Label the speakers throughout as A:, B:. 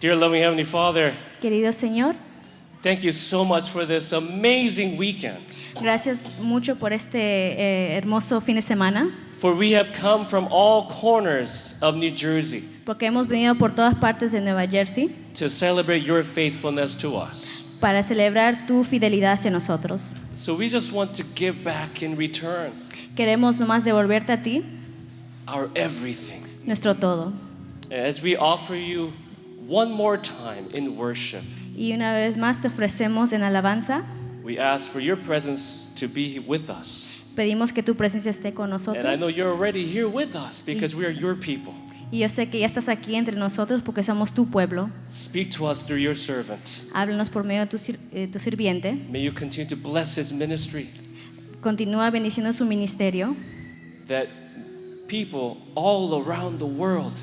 A: Dear loving Heavenly Father,
B: Querido Señor,
A: thank you so much for this amazing weekend.
B: gracias mucho por este hermoso fin de semana,
A: For we have come from all corners of New Jersey
B: porque hemos venido por todas partes de Nueva Jersey
A: to celebrate your faithfulness to us.
B: para celebrar tu fidelidad hacia nosotros.
A: So we just want to give back in return
B: Queremos nomás devolverte a ti
A: our everything.
B: nuestro todo.
A: As we offer you one more time in worship,
B: Y una vez más te ofrecemos en alabanza,
A: we ask for your presence to be with us.
B: pedimos que tu presencia esté con
A: And I know
B: nosotros.
A: you're already here with us because we are your people.
B: Y yo sé que ya estás aquí entre nosotros porque somos tu pueblo.
A: Speak to us through your servant.
B: Háblanos por medio de tu sirviente.
A: May you continue to bless his ministry,
B: Continúa bendiciendo su ministerio.
A: that people all around the world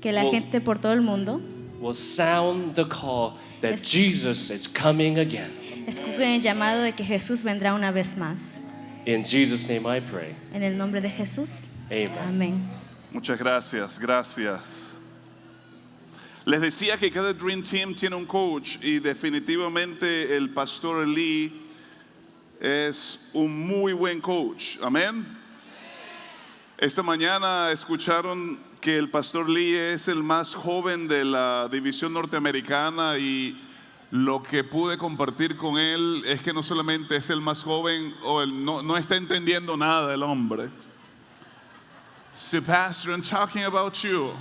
B: Que la
A: Well-
B: gente por todo el mundo
A: will sound the call that
B: Yes.
A: Jesus is coming again.
B: escuchen el llamado de que Jesús vendrá una vez más.
A: In Jesus' name I pray.
B: En el nombre de Jesús.
A: Amen.
B: Amén.
C: Muchas gracias, gracias. Les decía que cada Dream Team tiene un coach y definitivamente el pastor Lee es un muy buen coach. Amén. Esta mañana escucharon que el pastor Lee es el más joven de la división norteamericana y lo que pude compartir con él es que no solamente es el más joven o no está entendiendo nada el hombre. So, Pastor, I'm talking about you.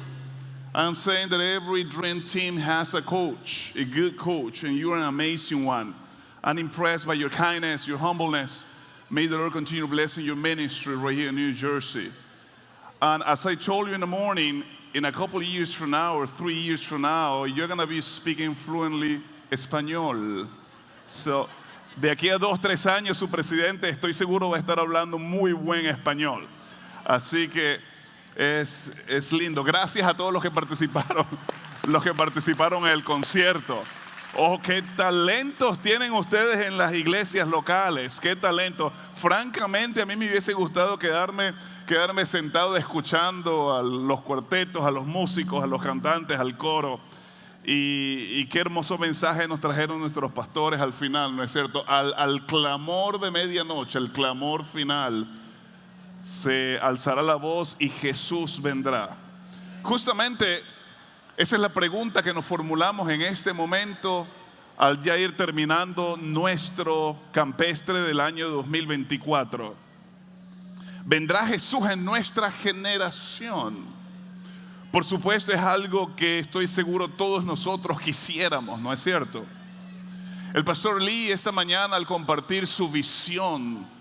C: I'm saying that every Dream Team has a coach, a good coach, and you're an amazing one. I'm impressed by your kindness, your humbleness. May the Lord continue blessing your ministry right here in New Jersey. And as I told you in the morning, in a couple of years from now or 3 years from now, you're going to be speaking fluently español. So, de aquí a 2-3 años, su presidente, estoy seguro, va a estar hablando muy buen español. Así que es lindo. Gracias a todos los que participaron en el concierto. Oh, qué talentos tienen ustedes en las iglesias locales. Qué talento. Francamente, a mí me hubiese gustado quedarme sentado escuchando a los cuartetos, a los músicos, a los cantantes, al coro. Y qué hermoso mensaje nos trajeron nuestros pastores al final, ¿no es cierto? Al clamor de medianoche, el clamor final, se alzará la voz y Jesús vendrá. Justamente esa es la pregunta que nos formulamos en este momento al ya ir terminando nuestro campestre del año 2024. ¿Vendrá Jesús en nuestra generación? Por supuesto, es algo que estoy seguro todos nosotros quisiéramos, ¿no es cierto? El pastor Lee esta mañana, al compartir su visión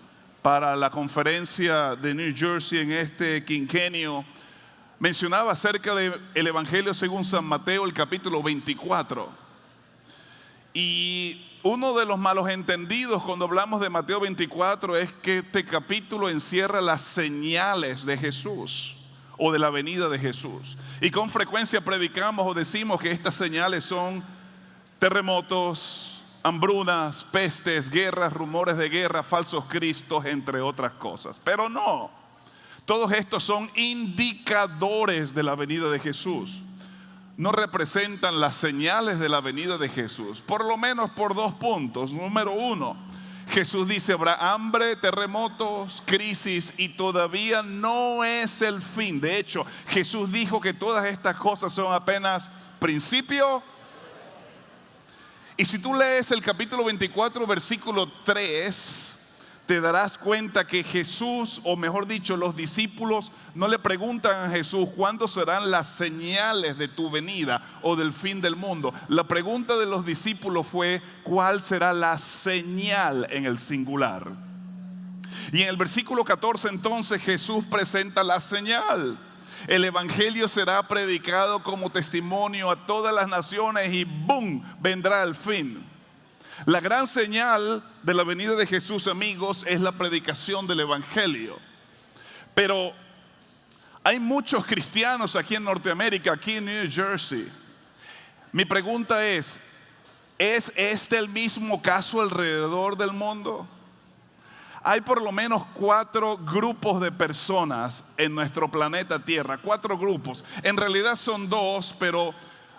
C: para la conferencia de New Jersey en este quinquenio, mencionaba acerca del Evangelio según San Mateo, el capítulo 24. Y uno de los malos entendidos cuando hablamos de Mateo 24 es que este capítulo encierra las señales de Jesús o de la venida de Jesús. Y con frecuencia predicamos o decimos que estas señales son terremotos, hambrunas, pestes, guerras, rumores de guerra, falsos cristos, entre otras cosas. Pero no, todos estos son indicadores de la venida de Jesús. No representan las señales de la venida de Jesús, por lo menos por 2 puntos. Número 1, Jesús dice habrá hambre, terremotos, crisis y todavía no es el fin. De hecho, Jesús dijo que todas estas cosas son apenas principio. Y si tú lees el capítulo 24, versículo 3, te darás cuenta que Jesús, o mejor dicho, los discípulos no le preguntan a Jesús cuándo serán las señales de tu venida o del fin del mundo. La pregunta de los discípulos fue ¿cuál será la señal en el singular? Y en el versículo 14 entonces Jesús presenta la señal. El evangelio será predicado como testimonio a todas las naciones y ¡boom! Vendrá el fin. La gran señal de la venida de Jesús, amigos, es la predicación del evangelio. Pero hay muchos cristianos aquí en Norteamérica, aquí en New Jersey. Mi pregunta ¿es este el mismo caso alrededor del mundo? Hay por lo menos 4 grupos de personas en nuestro planeta Tierra. 4 grupos. En realidad son 2, pero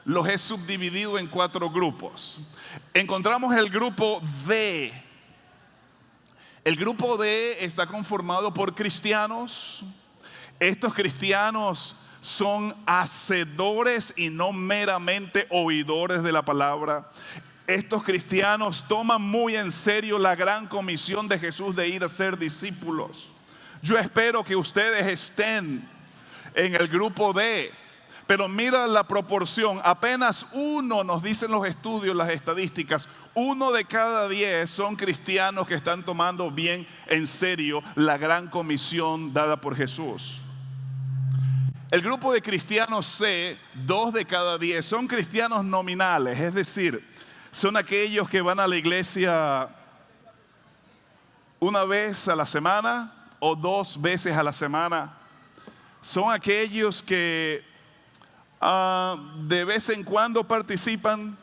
C: los he subdividido en 4 grupos. Encontramos el grupo D. El grupo D está conformado por cristianos. Estos cristianos son hacedores y no meramente oidores de la palabra. Estos cristianos toman muy en serio la gran comisión de Jesús de ir a ser discípulos. Yo espero que ustedes estén en el grupo D. Pero mira la proporción, apenas uno, nos dicen los estudios, las estadísticas, 1 de cada 10 son cristianos que están tomando bien en serio la gran comisión dada por Jesús. El grupo de cristianos C, 2 de cada 10, son cristianos nominales, es decir, son aquellos que van a la iglesia una vez a la semana o 2 veces a la semana. Son aquellos que de vez en cuando participan,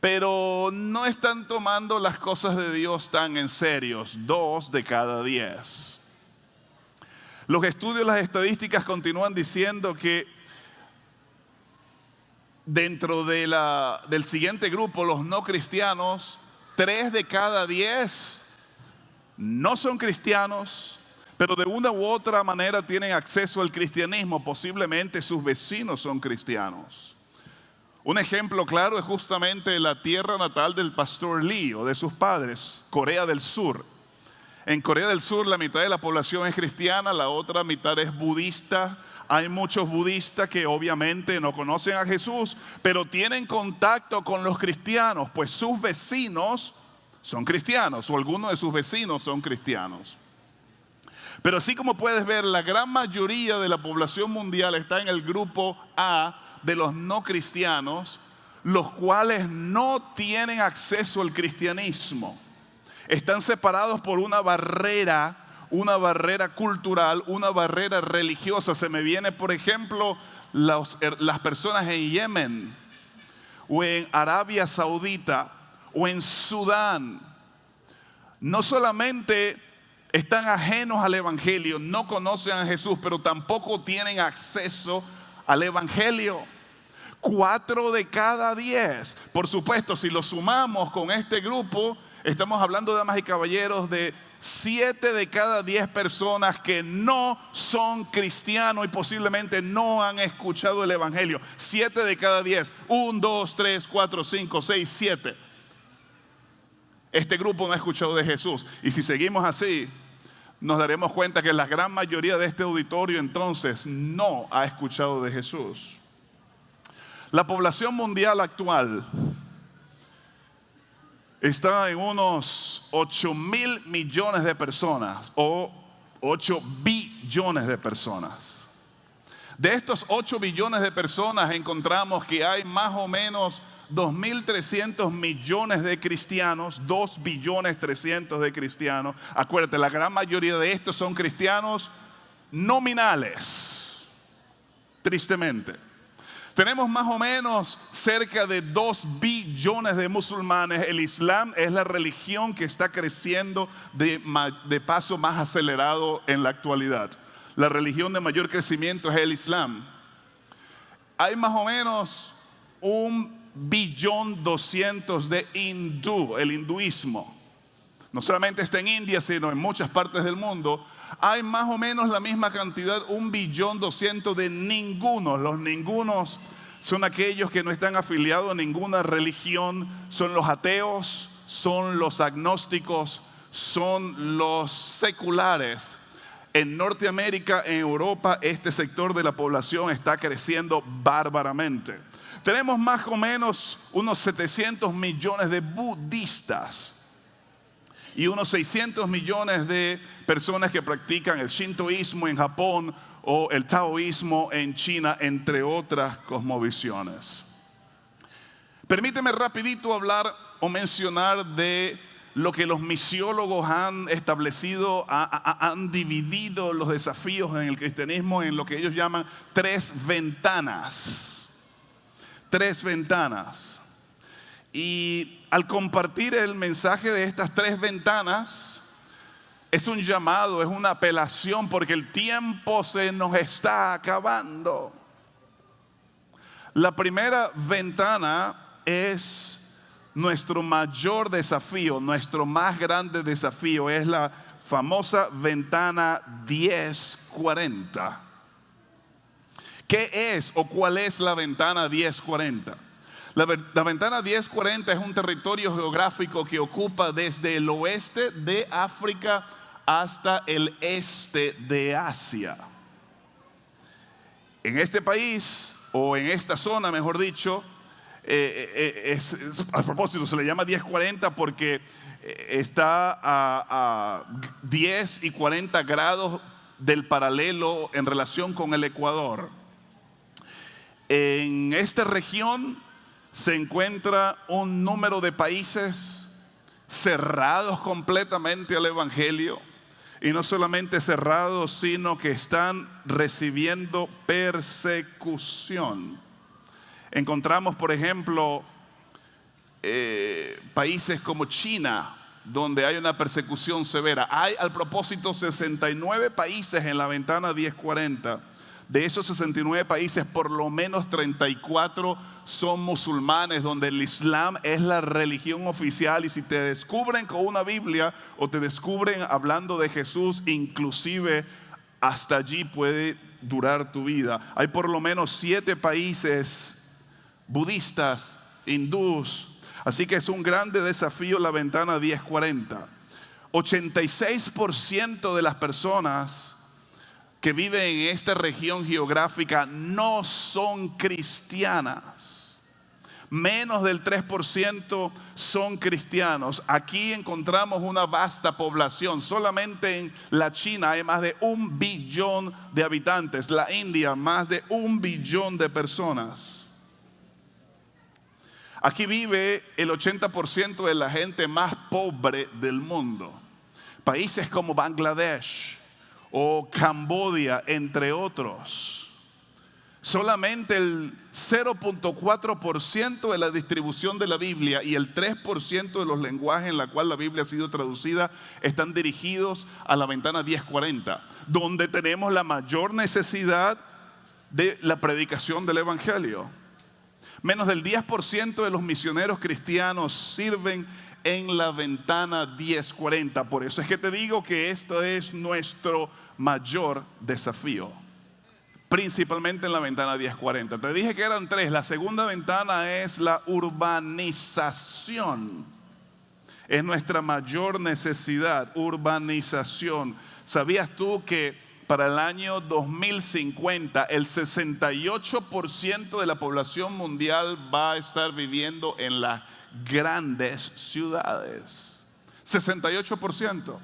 C: pero no están tomando las cosas de Dios tan en serio. 2 de cada 10. Los estudios, las estadísticas continúan diciendo que dentro del siguiente grupo, los no cristianos, 3 de cada 10 no son cristianos, pero de una u otra manera tienen acceso al cristianismo. Posiblemente sus vecinos son cristianos. Un ejemplo claro es justamente la tierra natal del pastor Lee o de sus padres, Corea del Sur. En Corea del Sur la mitad de la población es cristiana, la otra mitad es budista. Hay muchos budistas que obviamente no conocen a Jesús, pero tienen contacto con los cristianos, pues sus vecinos son cristianos o algunos de sus vecinos son cristianos. Pero así como puedes ver, la gran mayoría de la población mundial está en el grupo A de los no cristianos, los cuales no tienen acceso al cristianismo. Están separados por una barrera cultural, una barrera religiosa. Se me viene, por ejemplo, las personas en Yemen, o en Arabia Saudita, o en Sudán. No solamente están ajenos al evangelio, no conocen a Jesús, pero tampoco tienen acceso al evangelio. 4 de cada 10. Por supuesto, si lo sumamos con este grupo, estamos hablando, damas y caballeros, de 7 de cada 10 personas que no son cristianos y posiblemente no han escuchado el evangelio. 7 de cada 10. 1, 2, 3, 4, 5, 6, 7. Este grupo no ha escuchado de Jesús. Y si seguimos así, nos daremos cuenta que la gran mayoría de este auditorio entonces no ha escuchado de Jesús. La población mundial actual está en unos 8,000 millones de personas o 8 billones de personas. De estos 8 billones de personas encontramos que hay más o menos 2.300 millones de cristianos, 2.300.000.000 de cristianos. Acuérdate, la gran mayoría de estos son cristianos nominales, tristemente. Tenemos más o menos cerca de 2 billones de musulmanes. El Islam es la religión que está creciendo de paso más acelerado en la actualidad. La religión de mayor crecimiento es el Islam. Hay más o menos 1.200.000.000 de hindú, el hinduismo. No solamente está en India, sino en muchas partes del mundo. Hay más o menos la misma cantidad, 1.200.000.000 de ningunos. Los ningunos son aquellos que no están afiliados a ninguna religión. Son los ateos, son los agnósticos, son los seculares. En Norteamérica, en Europa, este sector de la población está creciendo bárbaramente. Tenemos más o menos unos 700 millones de budistas y unos 600 millones de personas que practican el shintoísmo en Japón o el taoísmo en China, entre otras cosmovisiones. Permíteme rapidito hablar o mencionar de lo que los misiólogos han establecido, han dividido los desafíos en el cristianismo en lo que ellos llaman 3 ventanas. 3 ventanas. Y al compartir el mensaje de estas 3 ventanas, es un llamado, es una apelación, porque el tiempo se nos está acabando. La primera ventana es nuestro mayor desafío, nuestro más grande desafío, es la famosa ventana 1040. ¿Qué es o cuál es la ventana 1040? La ventana 1040 es un territorio geográfico que ocupa desde el oeste de África hasta el este de Asia. En este país, o en esta zona, mejor dicho, a propósito, se le llama 1040 porque está a 10 y 40 grados del paralelo en relación con el Ecuador. En esta región se encuentra un número de países cerrados completamente al Evangelio. Y no solamente cerrados, sino que están recibiendo persecución. Encontramos, por ejemplo, países como China, donde hay una persecución severa. Hay, al propósito, 69 países en la ventana 1040. De esos 69 países, por lo menos 34 son musulmanes, donde el Islam es la religión oficial. Y si te descubren con una Biblia o te descubren hablando de Jesús, inclusive hasta allí puede durar tu vida. Hay por lo menos 7 países budistas, hindús. Así que es un grande desafío la ventana 1040. 86% de las personas que viven en esta región geográfica no son cristianas. Menos del 3% son cristianos. Aquí encontramos una vasta población. Solamente en la China hay más de 1 billón de habitantes. La India, más de 1 billón de personas. Aquí vive el 80% de la gente más pobre del mundo. Países como Bangladesh o Camboya, entre otros. Solamente el 0.4% de la distribución de la Biblia y el 3% de los lenguajes en la cual la Biblia ha sido traducida están dirigidos a la ventana 1040, donde tenemos la mayor necesidad de la predicación del Evangelio. Menos del 10% de los misioneros cristianos sirven en la ventana 1040. Por eso es que te digo que esto es nuestro mayor desafío, principalmente en la ventana 1040. Te dije que eran 3. La segunda ventana es la urbanización. Es nuestra mayor necesidad, urbanización. ¿Sabías tú que para el año 2050 el 68% de la población mundial va a estar viviendo en las grandes ciudades? 68%.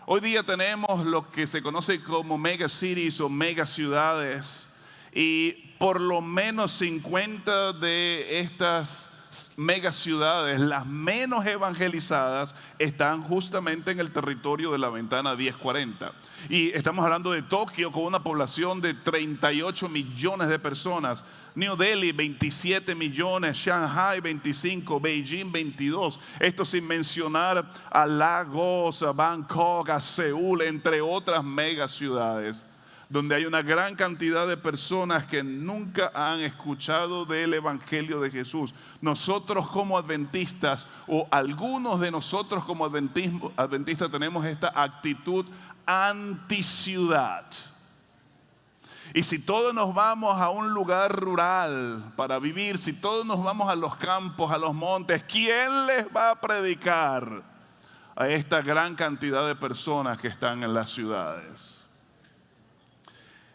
C: Hoy día tenemos lo que se conoce como mega cities o mega ciudades, y por lo menos 50 de estas mega ciudades, las menos evangelizadas, están justamente en el territorio de la ventana 1040. Y estamos hablando de Tokio, con una población de 38 millones de personas. New Delhi, 27 millones, Shanghai, 25, Beijing, 22. Esto sin mencionar a Lagos, a Bangkok, a Seúl, entre otras mega ciudades, donde hay una gran cantidad de personas que nunca han escuchado del Evangelio de Jesús. Nosotros como adventistas, o algunos de nosotros como adventistas, tenemos esta actitud anticiudad. Y si todos nos vamos a un lugar rural para vivir, si todos nos vamos a los campos, a los montes, ¿quién les va a predicar a esta gran cantidad de personas que están en las ciudades?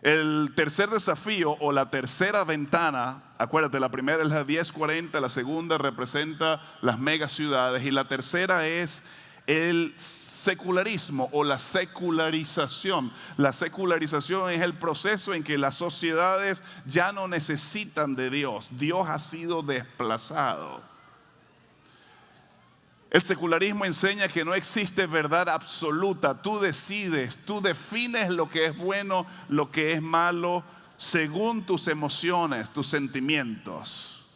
C: El tercer desafío, o la tercera ventana, acuérdate, la primera es la 1040, la segunda representa las megaciudades, y la tercera es el secularismo o la secularización. La secularización es el proceso en que las sociedades ya no necesitan de Dios. Dios ha sido desplazado. El secularismo enseña que no existe verdad absoluta. Tú decides, tú defines lo que es bueno, lo que es malo, según tus emociones, tus sentimientos.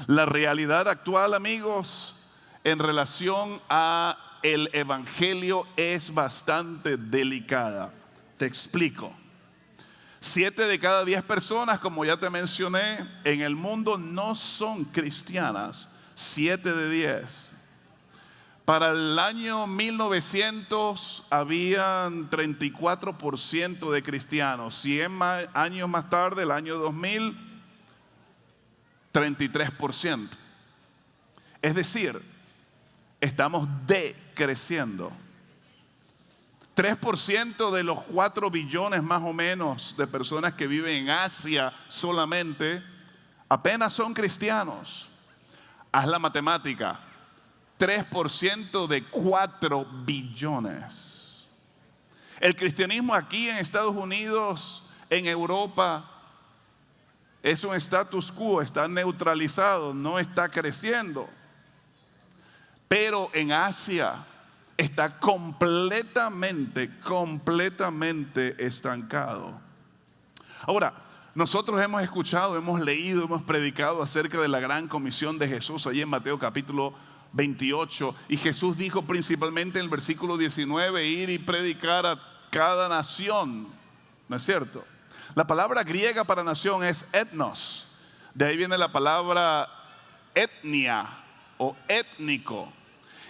C: La realidad actual, amigos, en relación a el Evangelio es bastante delicada. Te explico. 7 de cada 10 personas, como ya te mencioné, en el mundo no son cristianas. 7 de 10. Para el año 1900 habían 34% de cristianos. 100 años más tarde, el año 2000, 33%. Es decir, estamos decreciendo. 3% de los 4 billones más o menos de personas que viven en Asia solamente apenas son cristianos. Haz la matemática. 3% de 4 billones. El cristianismo aquí en Estados Unidos, en Europa, es un status quo, está neutralizado, no está creciendo. Pero en Asia está completamente estancado. Ahora, nosotros hemos escuchado, hemos leído, hemos predicado acerca de la gran comisión de Jesús allí en Mateo capítulo 28, y Jesús dijo principalmente en el versículo 19, ir y predicar a cada nación, ¿no es cierto? La palabra griega para nación es etnos, de ahí viene la palabra etnia o étnico.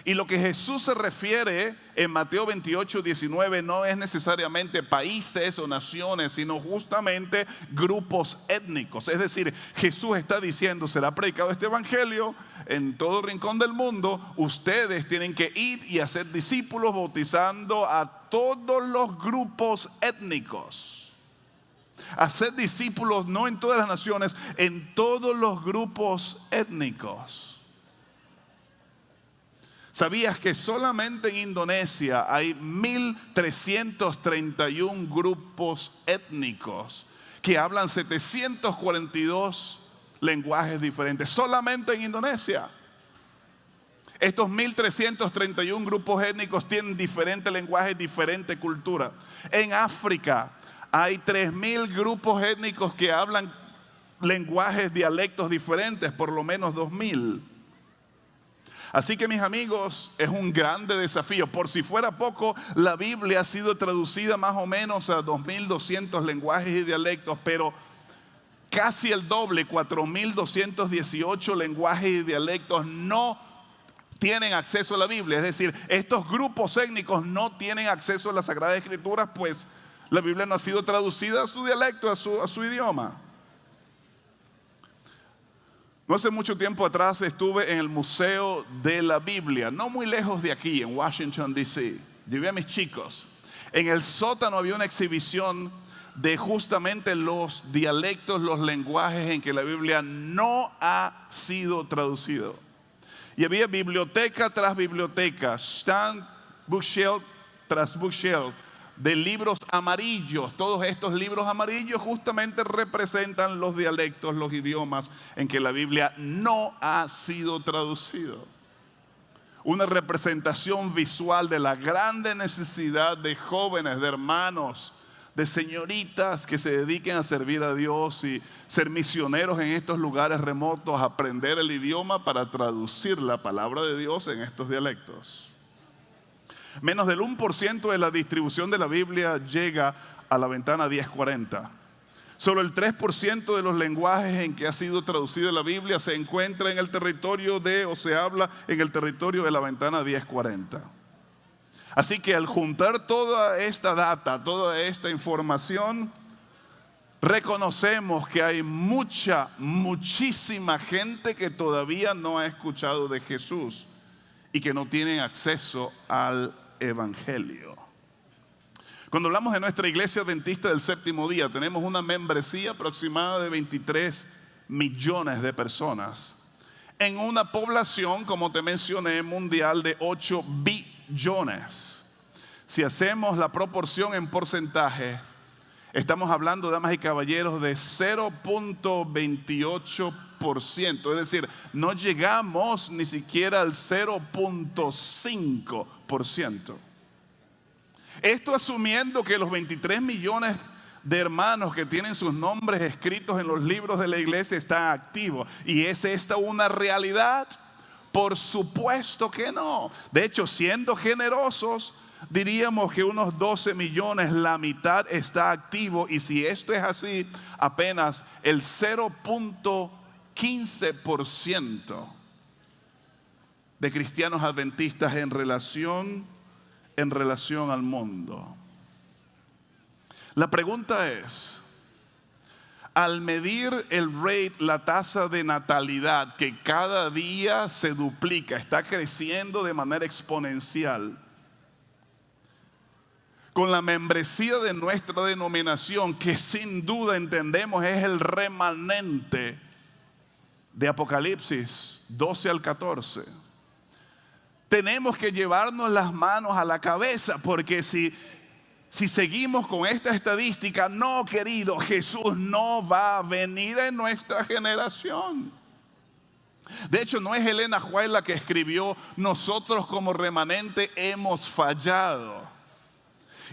C: Y lo que Jesús se refiere en Mateo 28, 19 no es necesariamente países o naciones, sino justamente grupos étnicos. Es decir, Jesús está diciendo, será predicado este evangelio en todo rincón del mundo. Ustedes tienen que ir y hacer discípulos bautizando a todos los grupos étnicos. Hacer discípulos no en todas las naciones, en todos los grupos étnicos. ¿Sabías que solamente en Indonesia hay 1.331 grupos étnicos que hablan 742 lenguajes diferentes? Solamente en Indonesia. Estos 1.331 grupos étnicos tienen diferentes lenguajes, diferente cultura. En África hay 3.000 grupos étnicos que hablan lenguajes, dialectos diferentes, por lo menos 2.000. Así que mis amigos, es un grande desafío. Por si fuera poco, la Biblia ha sido traducida más o menos a 2.200 lenguajes y dialectos, pero casi el doble, 4.218 lenguajes y dialectos no tienen acceso a la Biblia. Es decir, estos grupos étnicos no tienen acceso a las Sagradas Escrituras, pues la Biblia no ha sido traducida a su dialecto, a su idioma. No hace mucho tiempo atrás estuve en el Museo de la Biblia, no muy lejos de aquí, en Washington, D.C. Llevé a mis chicos. En el sótano había una exhibición de justamente los dialectos, los lenguajes en que la Biblia no ha sido traducido. Y había biblioteca tras biblioteca, stand, bookshelf tras bookshelf, de libros amarillos. Todos estos libros amarillos justamente representan los dialectos, los idiomas en que la Biblia no ha sido traducido. Una representación visual de la grande necesidad de jóvenes, de hermanos, de señoritas que se dediquen a servir a Dios y ser misioneros en estos lugares remotos, aprender el idioma para traducir la palabra de Dios en estos dialectos. Menos del 1% de la distribución de la Biblia llega a la ventana 1040. Solo el 3% de los lenguajes en que ha sido traducida la Biblia se encuentra en el territorio o se habla en el territorio de la ventana 1040. Así que al juntar toda esta data, toda esta información, reconocemos que hay muchísima gente que todavía no ha escuchado de Jesús y que no tienen acceso al Evangelio. Cuando hablamos de nuestra iglesia adventista del séptimo día, tenemos una membresía aproximada de 23 millones de personas en una población, como te mencioné, mundial de 8 billones. Si hacemos la proporción en porcentajes, estamos hablando, damas y caballeros, de 0.28%. Es decir, no llegamos ni siquiera al 0.5%. Esto asumiendo que los 23 millones de hermanos que tienen sus nombres escritos en los libros de la iglesia están activos. ¿Y es esta una realidad? Por supuesto que no. De hecho, siendo generosos, diríamos que unos 12 millones, la mitad está activo, y si esto es así, apenas el 0.15% de cristianos adventistas en relación al mundo. La pregunta es, al medir el rate, la tasa de natalidad que cada día se duplica, está creciendo de manera exponencial, con la membresía de nuestra denominación, que sin duda entendemos es el remanente de Apocalipsis 12 al 14, tenemos que llevarnos las manos a la cabeza, porque si seguimos con esta estadística, no, querido, Jesús no va a venir en nuestra generación. De hecho, no es Elena White la que escribió: nosotros como remanente hemos fallado.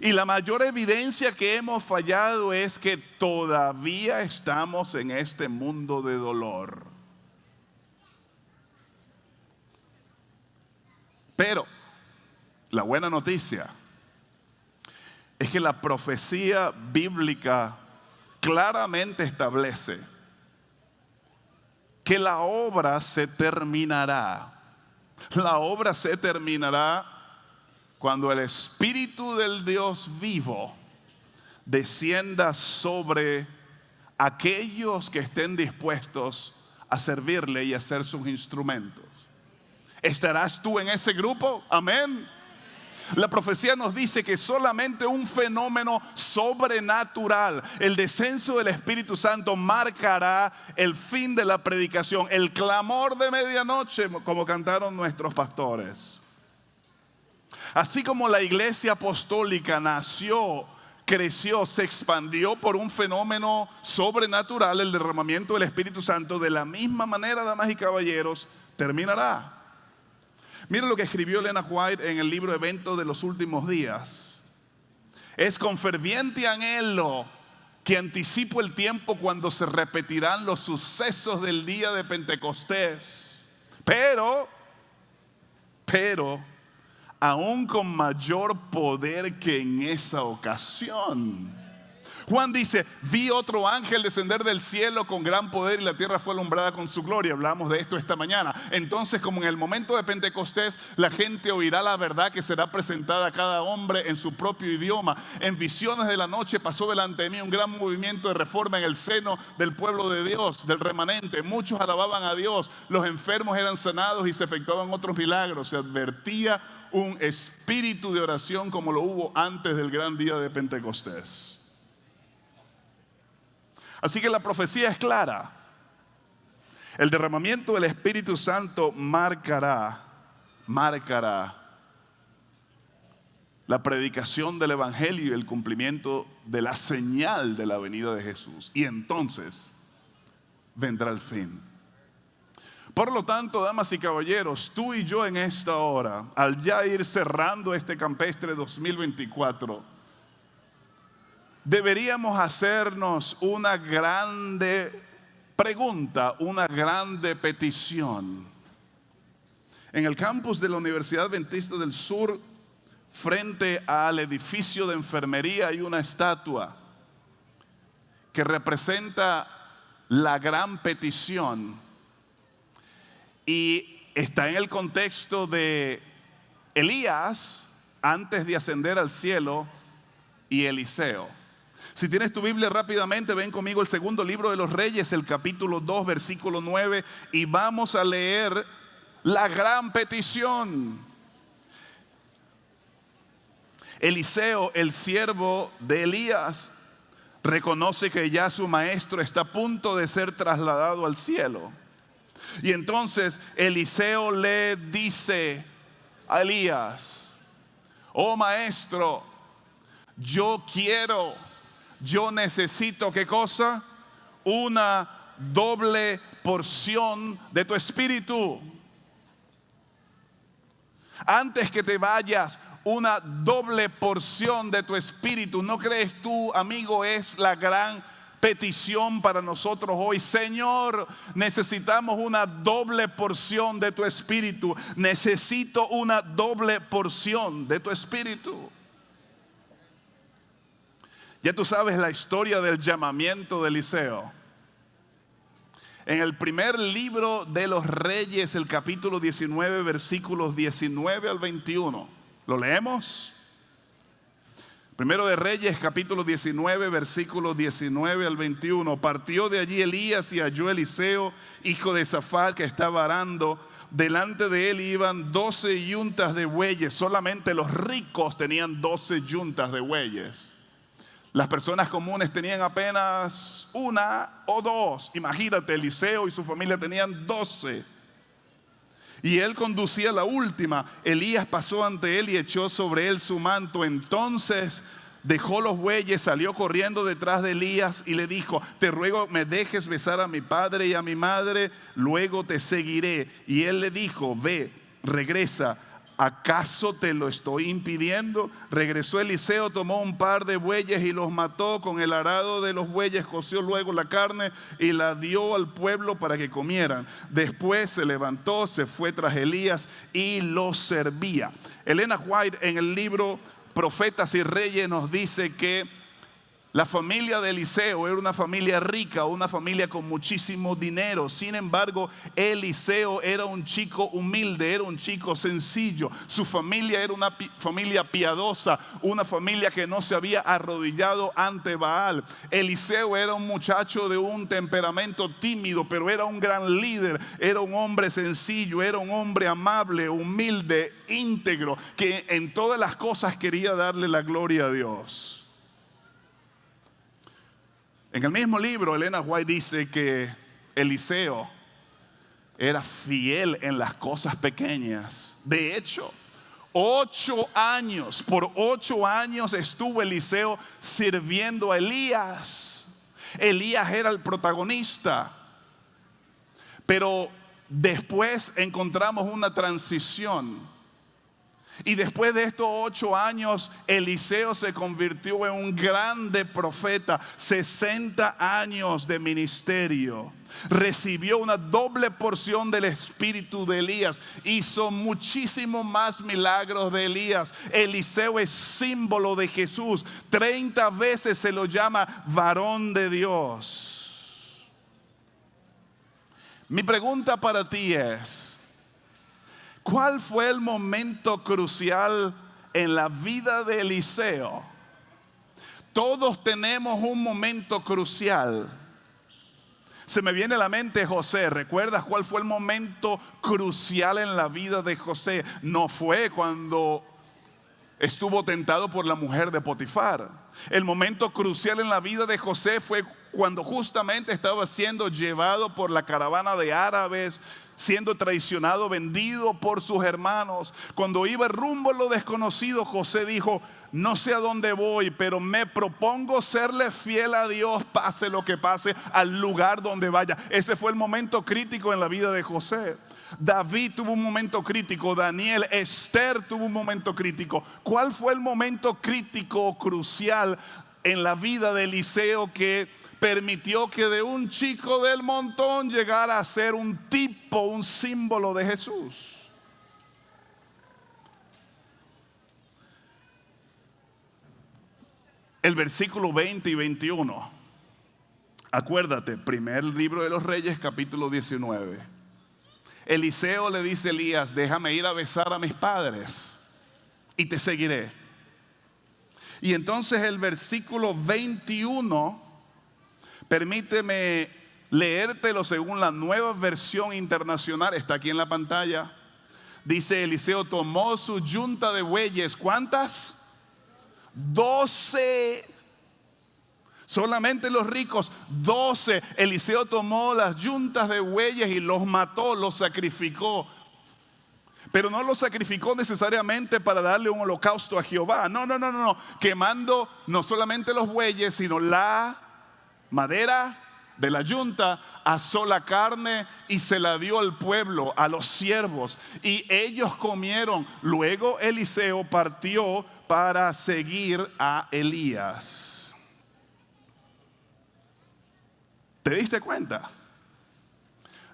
C: Y la mayor evidencia que hemos fallado es que todavía estamos en este mundo de dolor. Pero la buena noticia es que la profecía bíblica claramente establece que la obra se terminará. La obra se terminará cuando el Espíritu del Dios vivo descienda sobre aquellos que estén dispuestos a servirle y a ser sus instrumentos. ¿Estarás tú en ese grupo? Amén. La profecía nos dice que solamente un fenómeno sobrenatural, el descenso del Espíritu Santo, marcará el fin de la predicación, el clamor de medianoche, como cantaron nuestros pastores. Así como la iglesia apostólica nació, creció, se expandió por un fenómeno sobrenatural, el derramamiento del Espíritu Santo, de la misma manera, damas y caballeros, terminará. Mira lo que escribió Elena White en el libro Eventos de los Últimos Días. Es con ferviente anhelo que anticipo el tiempo cuando se repetirán los sucesos del día de Pentecostés. Pero, aún con mayor poder que en esa ocasión. Juan dice: vi otro ángel descender del cielo con gran poder, y la tierra fue alumbrada con su gloria. Hablamos de esto esta mañana. Entonces, como en el momento de Pentecostés, la gente oirá la verdad que será presentada a cada hombre en su propio idioma. En visiones de la noche pasó delante de mí un gran movimiento de reforma en el seno del pueblo de Dios, del remanente. Muchos alababan a Dios, los enfermos eran sanados y se efectuaban otros milagros. Se advertía un espíritu de oración como lo hubo antes del gran día de Pentecostés. Así que la profecía es clara. El derramamiento del Espíritu Santo marcará la predicación del Evangelio y el cumplimiento de la señal de la venida de Jesús. Y entonces vendrá el fin. Por lo tanto, damas y caballeros, tú y yo en esta hora, al ya ir cerrando este campestre 2024, deberíamos hacernos una grande pregunta, una grande petición. En el campus de la Universidad Adventista del Sur, frente al edificio de enfermería, hay una estatua que representa la gran petición, y está en el contexto de Elías antes de ascender al cielo y Eliseo. Si tienes tu Biblia, rápidamente ven conmigo el segundo libro de los Reyes, el capítulo 2, versículo 9, y vamos a leer la gran petición. Eliseo, el siervo de Elías, reconoce que ya su maestro está a punto de ser trasladado al cielo. Y entonces Eliseo le dice a Elías: oh maestro, yo necesito, ¿qué cosa? Una doble porción de tu espíritu. Antes que te vayas, una doble porción de tu espíritu. ¿No crees tú, amigo, es la gran petición para nosotros hoy. Señor, necesitamos una doble porción de tu espíritu. Necesito una doble porción de tu espíritu. Ya tú sabes la historia del llamamiento de Eliseo. En el primer libro de los Reyes, el capítulo 19, versículos 19 al 21. ¿Lo leemos? Primero de Reyes, capítulo 19, versículos 19 al 21. Partió de allí Elías y halló a Eliseo, hijo de Safat, que estaba arando. Delante de él iban 12 yuntas de bueyes. Solamente los ricos tenían 12 yuntas de bueyes. Las personas comunes tenían apenas una o dos. Imagínate, Eliseo y su familia tenían 12. Y él conducía la última. Elías pasó ante él y echó sobre él su manto. Entonces dejó los bueyes, salió corriendo detrás de Elías y le dijo: te ruego me dejes besar a mi padre y a mi madre, luego te seguiré. Y él le dijo: ve, regresa. ¿Acaso te lo estoy impidiendo? Regresó Eliseo, tomó un par de bueyes y los mató. Con el arado de los bueyes coció luego la carne y la dio al pueblo para que comieran. Después se levantó, se fue tras Elías y lo servía. Elena White, en el libro Profetas y Reyes, nos dice que la familia de Eliseo era una familia rica, una familia con muchísimo dinero. Sin embargo, Eliseo era un chico humilde, era un chico sencillo. Su familia era una familia piadosa, una familia que no se había arrodillado ante Baal. Eliseo era un muchacho de un temperamento tímido, pero era un gran líder. Era un hombre sencillo, era un hombre amable, humilde, íntegro, que en todas las cosas quería darle la gloria a Dios. En el mismo libro, Elena White dice que Eliseo era fiel en las cosas pequeñas. De hecho, por 8 años estuvo Eliseo sirviendo a Elías. Elías era el protagonista. Pero después encontramos una transición. Y después de estos 8 años, Eliseo se convirtió en un grande profeta. 60 años de ministerio. Recibió una doble porción del espíritu de Elías. Hizo muchísimo más milagros de Elías. Eliseo es símbolo de Jesús. 30 veces se lo llama varón de Dios. Mi pregunta para ti es: ¿cuál fue el momento crucial en la vida de Eliseo? Todos tenemos un momento crucial. Se me viene a la mente José. ¿Recuerdas cuál fue el momento crucial en la vida de José? No fue cuando estuvo tentado por la mujer de Potifar. El momento crucial en la vida de José fue cuando justamente estaba siendo llevado por la caravana de árabes, siendo traicionado, vendido por sus hermanos. Cuando iba rumbo a lo desconocido, José dijo: no sé a dónde voy, pero me propongo serle fiel a Dios, pase lo que pase, al lugar donde vaya. Ese fue el momento crítico en la vida de José. David tuvo un momento crítico, Daniel, Esther tuvo un momento crítico. ¿Cuál fue el momento crítico, crucial en la vida de Eliseo que permitió que de un chico del montón llegara a ser un tipo, un símbolo de Jesús? El versículo 20 y 21. Acuérdate, primer libro de los Reyes, capítulo 19. Eliseo le dice a Elías: déjame ir a besar a mis padres y te seguiré. Y entonces el versículo 21, permíteme leértelo según la Nueva Versión Internacional, está aquí en la pantalla. Dice: Eliseo tomó su yunta de bueyes. ¿Cuántas? 12. Solamente los ricos, 12. Eliseo tomó las yuntas de bueyes y los mató, los sacrificó. Pero no los sacrificó necesariamente para darle un holocausto a Jehová. No. Quemando no solamente los bueyes, sino la madera de la yunta, asó la carne y se la dio al pueblo, a los siervos, y ellos comieron. Luego Eliseo partió para seguir a Elías. ¿Te diste cuenta?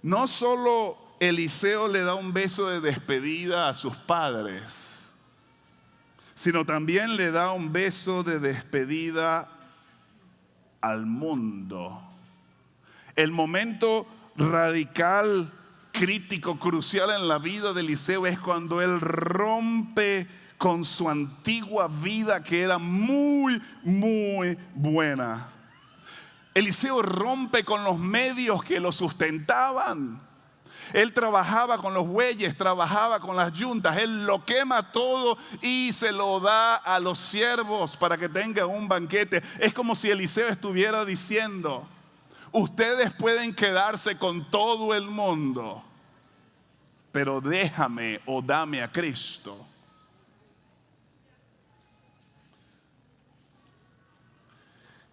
C: No solo Eliseo le da un beso de despedida a sus padres, sino también le da un beso de despedida al mundo. El momento radical, crítico, crucial en la vida de Eliseo es cuando él rompe con su antigua vida que era muy, muy buena. Eliseo rompe con los medios que lo sustentaban. Él trabajaba con los bueyes, trabajaba con las yuntas. Él lo quema todo y se lo da a los siervos para que tengan un banquete. Es como si Eliseo estuviera diciendo: ustedes pueden quedarse con todo el mundo, pero déjame o dame a Cristo.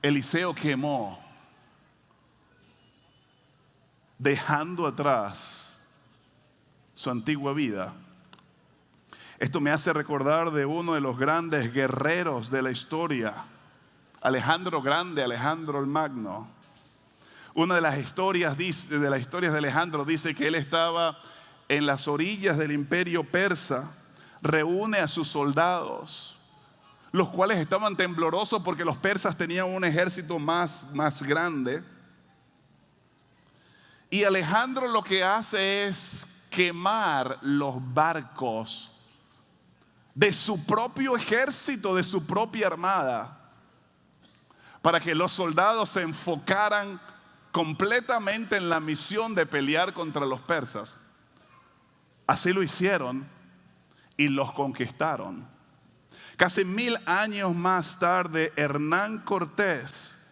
C: Eliseo quemó, dejando atrás su antigua vida. Esto me hace recordar de uno de los grandes guerreros de la historia, Alejandro Grande, Alejandro el Magno. Una de las historias de Alejandro dice que él estaba en las orillas del imperio persa, reúne a sus soldados, los cuales estaban temblorosos porque los persas tenían un ejército más grande. Y Alejandro lo que hace es quemar los barcos de su propio ejército, de su propia armada, para que los soldados se enfocaran completamente en la misión de pelear contra los persas. Así lo hicieron y los conquistaron. Casi 1000 años más tarde, Hernán Cortés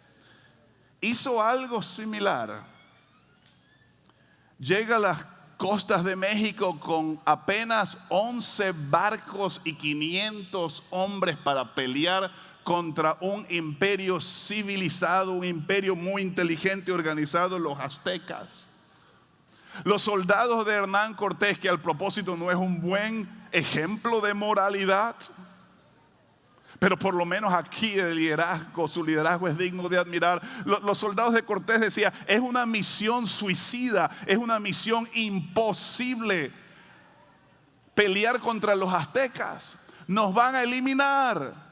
C: hizo algo similar. Llega a las costas de México con apenas 11 barcos y 500 hombres para pelear contra un imperio civilizado, un imperio muy inteligente y organizado, los aztecas. Los soldados de Hernán Cortés, que al propósito no es un buen ejemplo de moralidad, pero por lo menos aquí el liderazgo, su liderazgo es digno de admirar. Los soldados de Cortés decían: es una misión suicida, es una misión imposible pelear contra los aztecas. Nos van a eliminar.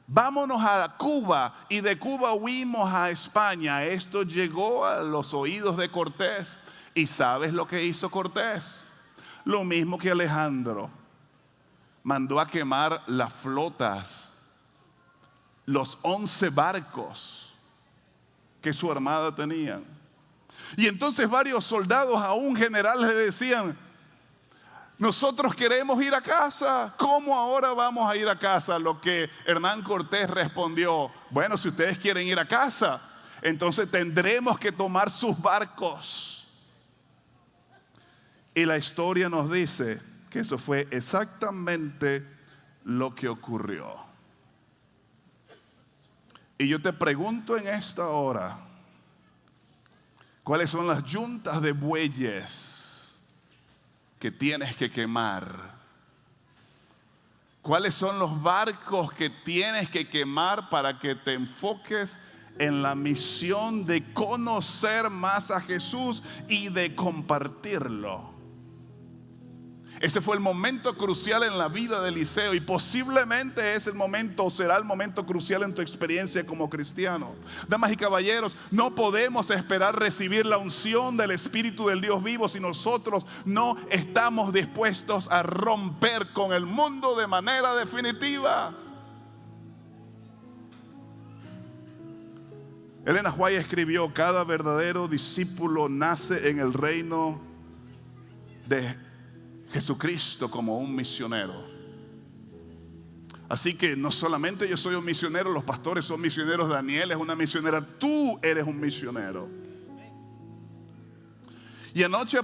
C: Vámonos a Cuba, y de Cuba huimos a España. Esto llegó a los oídos de Cortés. ¿Y sabes lo que hizo Cortés? Lo mismo que Alejandro. Mandó a quemar las flotas, los 11 barcos que su armada tenía. Y entonces varios soldados a un general le decían: nosotros queremos ir a casa. ¿Cómo ahora vamos a ir a casa? A lo que Hernán Cortés respondió: bueno, si ustedes quieren ir a casa, entonces tendremos que tomar sus barcos. Y la historia nos dice que eso fue exactamente lo que ocurrió. Y yo te pregunto en esta hora: ¿cuáles son las yuntas de bueyes que tienes que quemar? ¿Cuáles son los barcos que tienes que quemar para que te enfoques en la misión de conocer más a Jesús y de compartirlo? Ese fue el momento crucial en la vida de Eliseo, y posiblemente es el momento, o será el momento crucial en tu experiencia como cristiano. Damas y caballeros, no podemos esperar recibir la unción del Espíritu del Dios vivo si nosotros no estamos dispuestos a romper con el mundo de manera definitiva. Elena White escribió: cada verdadero discípulo nace en el reino de Jesucristo como un misionero. Así que no solamente yo soy un misionero, los pastores son misioneros, Daniel es una misionera, tú eres un misionero. Y anoche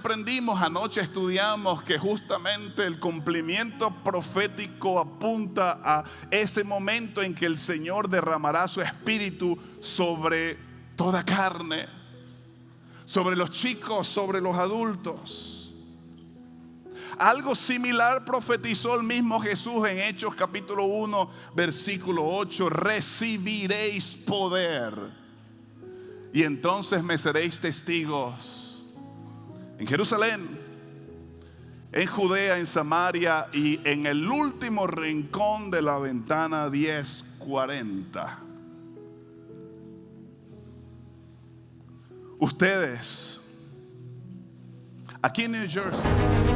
C: estudiamos que justamente el cumplimiento profético apunta a ese momento en que el Señor derramará su espíritu sobre toda carne, sobre los chicos, sobre los adultos. Algo similar profetizó el mismo Jesús en Hechos capítulo 1 versículo 8: recibiréis poder. Y entonces me seréis testigos en Jerusalén, en Judea, en Samaria y en el último rincón de la ventana 1040. Ustedes, aquí en New Jersey,